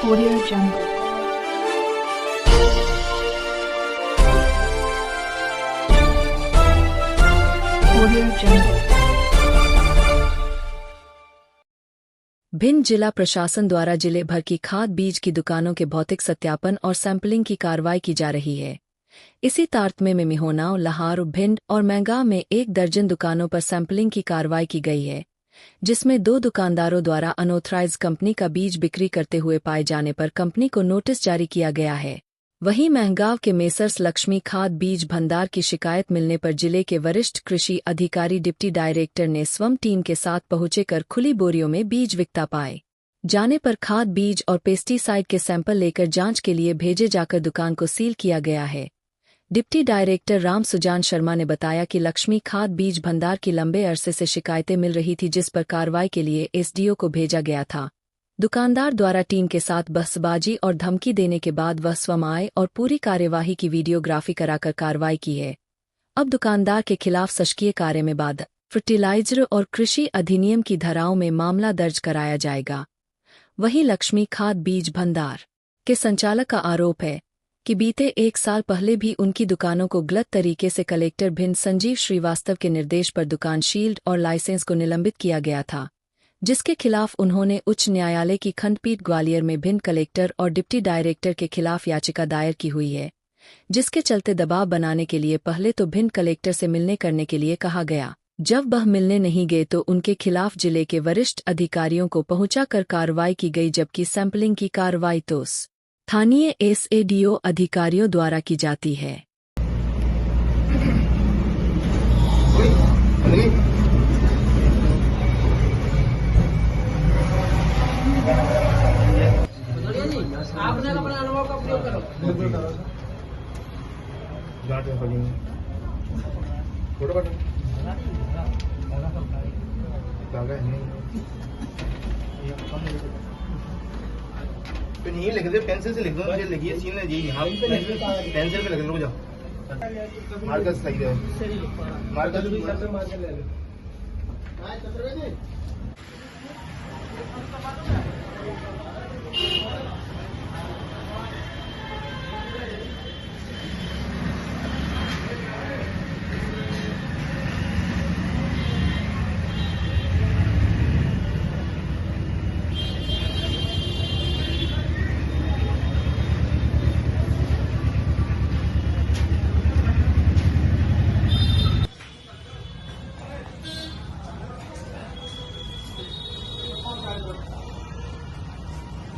Audio Jungle. Audio Jungle. Bhind जिला प्रशासन द्वारा जिले भर की खाद बीज की दुकानों के भौतिक सत्यापन और सैंपलिंग की कार्रवाई की जा रही है। इसी तारतम्य में मिहोनाव, लहार, भिंड और मैंगांव में 1 दर्जन दुकानों पर सैंपलिंग की कार्रवाई की गई है, जिसमें 2 दुकानदारों द्वारा अनऑथराइज्ड कंपनी का बीज बिक्री करते हुए पाए जाने पर कंपनी को नोटिस जारी किया गया है। वहीं मैंगांव के मेसर्स लक्ष्मी खाद बीज भंडार की शिकायत मिलने पर जिले के वरिष्ठ कृषि अधिकारी डिप्टी डायरेक्टर ने स्वयं टीम के साथ पहुंचकर खुली बोरियों में बीज बिकता पाए जाने पर खाद बीज और पेस्टिसाइड के सैंपल लेकर जांच के लिए भेजे जाकर दुकान को सील किया गया है। डिप्टी डायरेक्टर राम सुजान शर्मा ने बताया कि लक्ष्मी खाद बीज भंडार की लंबे अरसे से शिकायतें मिल रही थी, जिस पर कार्रवाई के लिए एसडीओ को भेजा गया था। दुकानदार द्वारा टीम के साथ बहसबाजी और धमकी देने के बाद वह स्वयं आए और पूरी कार्यवाही की वीडियोग्राफी कराकर कार्रवाई की है। अब दुकानदार के खिलाफ शासकीय कार्य में बाधा, फर्टिलाइजर और कृषि अधिनियम की धाराओं में मामला दर्ज कराया जाएगा। वहीं लक्ष्मी खाद बीज भंडार के संचालक का आरोप है कि बीते 1 साल पहले भी उनकी दुकानों को गलत तरीके से कलेक्टर भिंड संजीव श्रीवास्तव के निर्देश पर दुकान शील्ड और लाइसेंस को निलंबित किया गया था, जिसके खिलाफ उन्होंने उच्च न्यायालय की खंडपीठ ग्वालियर में भिंड कलेक्टर और डिप्टी डायरेक्टर के खिलाफ याचिका दायर की हुई है, जिसके चलते दबाव बनाने के लिए पहले तो भिंड कलेक्टर से मिलने करने के लिए कहा गया। जब वह मिलने नहीं गए तो उनके खिलाफ जिले के वरिष्ठ अधिकारियों को पहुंचाकर कार्रवाई की गई, जबकि सैंपलिंग की कार्रवाई तो स्थानीय एसएडीओ अधिकारियों द्वारा की जाती है। आपने अपने अनुभव का उपयोग करो। तो नहीं लिख दे, पेंसिल से लिख दो, मुझे लिखिए सीन है जी, यहाँ पेंसिल पे लिख लो, जाओ मार्कर सही है, मार्कर ले लो।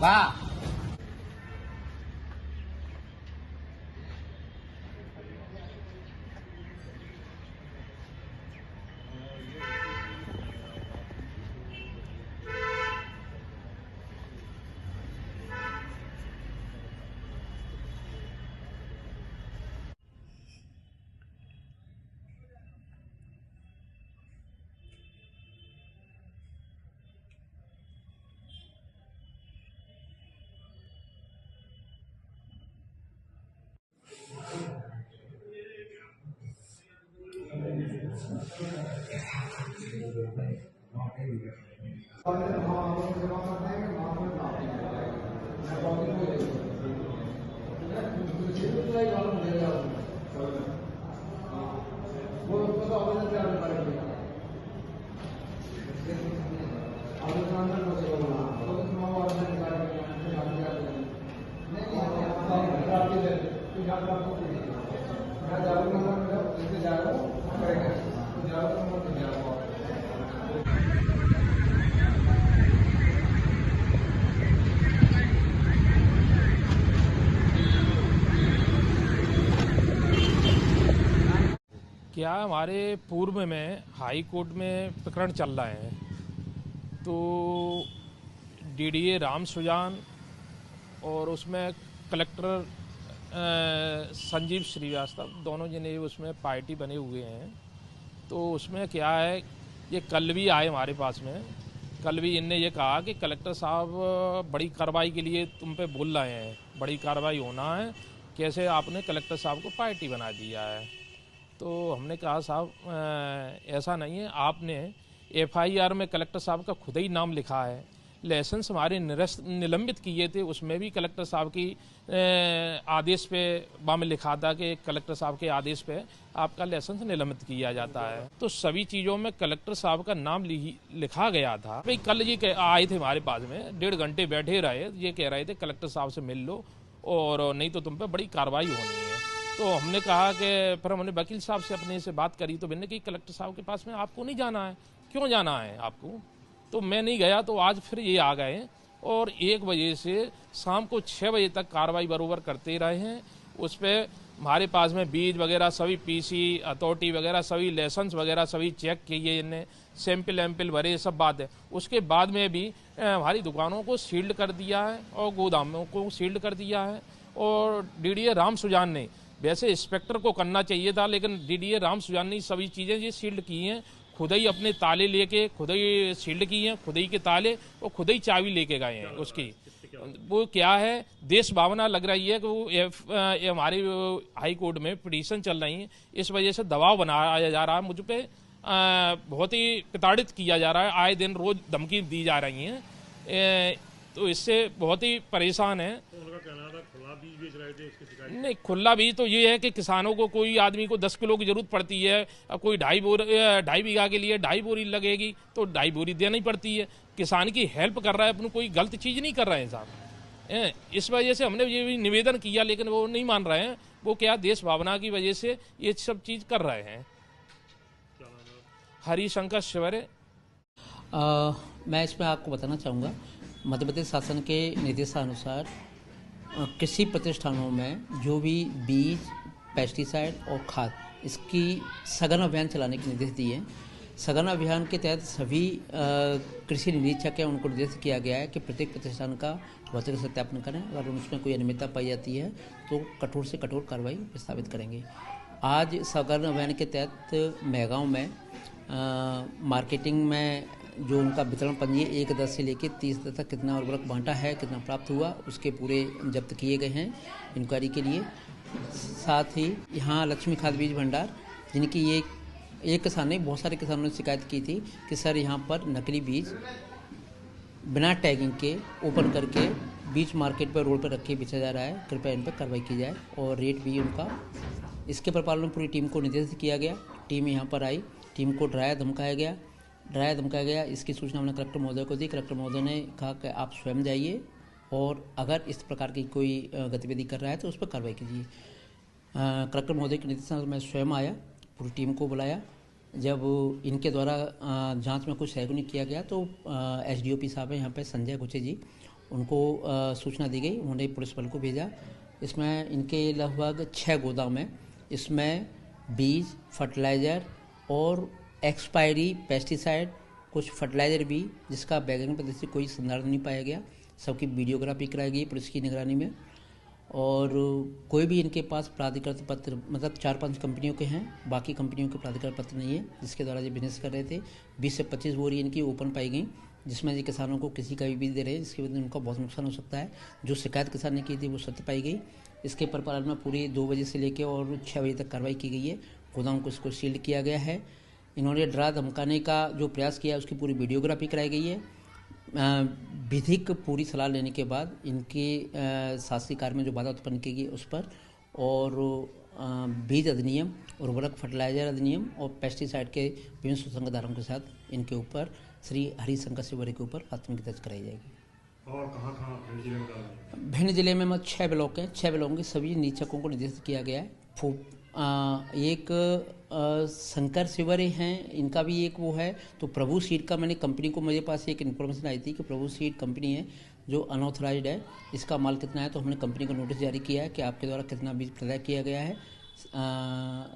वाह, क्या हमारे पूर्व में हाई कोर्ट में प्रकरण चल रहे हैं, तो डीडीए राम सुजान और उसमें कलेक्टर संजीव श्रीवास्तव, दोनों जने उसमें पार्टी बने हुए हैं। तो उसमें क्या है, ये कल भी आए हमारे पास में, कल भी इनने ये कहा कि कलेक्टर साहब बड़ी कार्रवाई के लिए तुम पे बोल रहे हैं, बड़ी कार्रवाई होना है, कैसे आपने कलेक्टर साहब को पार्टी बना दिया है। तो हमने कहा साहब ऐसा नहीं है, आपने एफआईआर में कलेक्टर साहब का खुद ही नाम लिखा है, लाइसेंस हमारे निलंबित किए थे, उसमें भी कलेक्टर साहब की आदेश पे में लिखा था कि कलेक्टर साहब के आदेश पे आपका लाइसेंस निलंबित किया जाता है। तो सभी चीज़ों में कलेक्टर साहब का नाम लिखा गया था। भाई कल ये आए थे हमारे पास में, 1.5 घंटे बैठे रहे, ये कह रहे थे कलेक्टर साहब से मिल लो और नहीं तो तुम पे बड़ी कार्रवाई होनी है। तो हमने कहा कि फिर हमने वकील साहब से अपने से बात करी तो मैंने कही कलेक्टर साहब के पास में आपको नहीं जाना है, क्यों जाना है आपको? तो मैं नहीं गया। तो आज फिर ये आ गए और 1 बजे से शाम को 6 बजे तक कार्रवाई बरोबर करते रहे हैं। उस पर हमारे पास में बीज वगैरह सभी पीसी अथॉरिटी वगैरह सभी लाइसेंस वगैरह सभी चेक किए, इन्हें सैंपल वैम्पल भरे, सब बात है। उसके बाद में भी हमारी दुकानों को सील्ड कर दिया है और गोदामों को सील्ड कर दिया है। और डीडीए राम सुजान ने, वैसे इंस्पेक्टर को करना चाहिए था, लेकिन डीडीए राम सुजान ने सभी चीज़ें ये सील्ड की हैं, खुद ही अपने ताले लेके खुद ही सील्ड की हैं, खुद ही के ताले और खुद ही चाबी लेके गए हैं उसकी। वो क्या है, देश भावना लग रही है कि वो हमारे हाई कोर्ट में पिटीशन चल रही है, इस वजह से दबाव बनाया जा रहा है मुझ पे, बहुत ही प्रताड़ित किया जा रहा है, आए दिन रोज धमकी दी जा रही हैं। तो इससे बहुत ही परेशान है। नहीं, खुला बीज तो ये है कि किसानों को, कोई आदमी को 10 किलो की जरूरत पड़ती है, कोई 2.5 बीघा के लिए 2.5 बोरी लगेगी तो 2.5 बोरी देनी पड़ती है। किसान की हेल्प कर रहा है, अपनी कोई गलत चीज़ नहीं कर रहे हैं साहब। इस वजह से हमने ये भी निवेदन किया, लेकिन वो नहीं मान रहे हैं। वो क्या, देश भावना की वजह से ये सब चीज़ कर रहे हैं। हरिशंकर शिवरे। मैं इसमें आपको बताना चाहूँगा, मध्य प्रदेश शासन के निर्देशानुसार कृषि प्रतिष्ठानों में जो भी बीज, पेस्टिसाइड और खाद, इसकी सघन अभियान चलाने के निर्देश दिए हैं। सघन अभियान के तहत सभी कृषि निरीक्षक हैं, उनको निर्देश किया गया है कि प्रत्येक प्रतिष्ठान का भौतिक सत्यापन करें। अगर उसमें कोई अनियमितता पाई जाती है तो कठोर से कठोर कार्रवाई प्रस्तावित करेंगे। आज सघन अभियान के तहत मेहगांव में मार्केटिंग में जो उनका वितरण पंजी 1-10 से लेकर 30 तक कितना उर्वरक बांटा है, कितना प्राप्त हुआ, उसके पूरे जब्त किए गए हैं इंक्वायरी के लिए। साथ ही यहाँ लक्ष्मी खाद बीज भंडार, जिनकी एक किसान नहीं, बहुत सारे किसानों ने शिकायत की थी कि सर यहाँ पर नकली बीज बिना टैगिंग के ओपन करके बीज मार्केट पर, रोड पर रख के बेचा जा रहा है, कृपया इन पर कार्रवाई की जाए और रेट भी उनका। इसके पर पालन पूरी टीम को निर्देशित किया गया। टीम यहाँ पर आई, टीम को डराया धमकाया गया। इसकी सूचना हमने कलेक्टर महोदय को दी। कलेक्टर महोदय ने कहा कि आप स्वयं जाइए और अगर इस प्रकार की कोई गतिविधि कर रहा है तो उस पर कार्रवाई कीजिए। कलेक्टर महोदय के निर्देशानुसार मैं स्वयं आया, पूरी टीम को बुलाया। जब इनके द्वारा जांच में कुछ सहयोग नहीं किया गया तो एसडीओपी साहब हैं यहाँ पे संजय गुचे जी, उनको सूचना दी गई, उन्होंने पुलिस बल को भेजा। इसमें इनके लगभग 6 गोदाम हैं। इसमें बीज, फर्टिलाइज़र और एक्सपायरी पेस्टिसाइड, कुछ फर्टिलाइज़र भी जिसका बैगिंग पद्धति से कोई संदर्भ नहीं पाया गया, सबकी वीडियोग्राफी कराई गई पुलिस की निगरानी में। और कोई भी इनके पास प्राधिकृत पत्र, मतलब 4-5 कंपनियों के हैं, बाकी कंपनियों के प्राधिकृत पत्र नहीं है जिसके द्वारा ये बिजनेस कर रहे थे। 20 से 25 बोरी इनकी ओपन पाई गई, जिसमें ये किसानों को किसी का भी बीज दे रहे हैं, जिसकी वजह से उनका बहुत नुकसान हो सकता है। जो शिकायत किसान ने की थी वो सत्य पाई गई। इसके पर पालन में पूरी 2 बजे से लेकर और 6 बजे तक कार्रवाई की गई है। गोदाम को इसको सील्ड किया गया है। इन्होंने डरा धमकाने का जो प्रयास किया उसकी पूरी वीडियोग्राफी कराई गई है। विधिक पूरी सलाह लेने के बाद इनके शासकीय कार्य में जो बाधा उत्पन्न की गई उस पर, और बीज अधिनियम, उर्वरक फर्टिलाइजर अधिनियम और पेस्टिसाइड के विभिन्न सुसंगत धाराओं के साथ इनके ऊपर श्री हरिशंकर शिवरे के ऊपर प्राथमिकी दर्ज कराई जाएगी। और कहाँ भिंड जिले में? भिंड जिले में 6 ब्लॉक हैं। 6 ब्लॉकों के सभी निरीक्षकों को निर्देशित किया गया है। एक शंकर शिवरे हैं, इनका भी एक वो है। तो प्रभु सीड का मैंने कंपनी को, मेरे पास एक इन्फॉर्मेशन आई थी कि प्रभु सीड कंपनी है जो अनऑथराइज्ड है, इसका माल कितना है, तो हमने कंपनी को नोटिस जारी किया है कि आपके द्वारा कितना बीज प्रदाय किया गया है।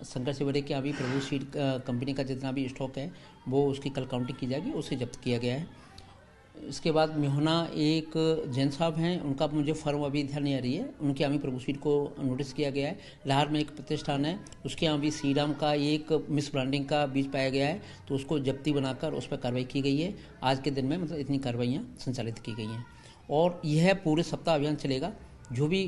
शंकर शिवरे के अभी प्रभु सीड कंपनी का जितना भी स्टॉक है वो उसकी कल काउंटिंग की जाएगी, उसे जब्त किया गया है। इसके बाद मिहोना एक जैन साहब हैं, उनका मुझे फर्म अभी ध्यान नहीं आ रही है, उनके यहाँ भी प्रभु सीड को नोटिस किया गया है। लाहौर में एक प्रतिष्ठान है, उसके यहाँ भी सीराम का एक मिस ब्रांडिंग का बीज पाया गया है, तो उसको जब्ती बनाकर उस पर कार्रवाई की गई है। आज के दिन में मतलब इतनी कार्रवाइयाँ संचालित की गई हैं और यह पूरे सप्ताह अभियान चलेगा। जो भी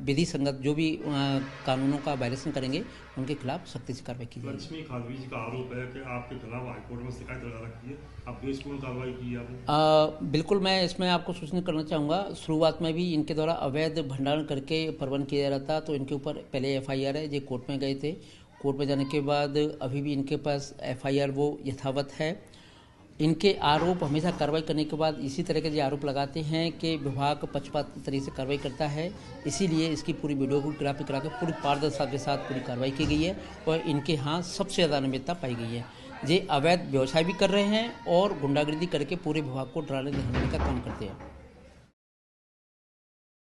विधि संगत जो भी कानूनों का वायलेशन करेंगे उनके खिलाफ सख्ती से कार्रवाई की जाएगी। लक्ष्मी खाद बीज का आरोप है कि आपके खिलाफ हाईकोर्ट में शिकायत लगा रखी है, आप द्वेषपूर्ण कार्रवाई की है आपने? बिल्कुल, मैं इसमें आपको सूचना करना चाहूँगा। शुरुआत में भी इनके द्वारा अवैध भंडारण करके प्रबंध किया जा रहा था, तो इनके ऊपर पहले FIR है, ये कोर्ट में गए थे। कोर्ट में जाने के बाद अभी भी इनके पास FIR वो यथावत है। इनके आरोप हमेशा कार्रवाई करने के बाद इसी तरह के जो आरोप लगाते हैं कि विभाग पक्षपात तरीके से कार्रवाई करता है, इसीलिए इसकी पूरी वीडियोग्राफी करा के पूरी पारदर्शिता के साथ पूरी कार्रवाई की गई है और इनके यहाँ सबसे ज़्यादा अनियमितता पाई गई है। ये अवैध व्यवसाय भी कर रहे हैं और गुंडागर्दी करके पूरे विभाग को डराने धमकाने का काम करते हैं।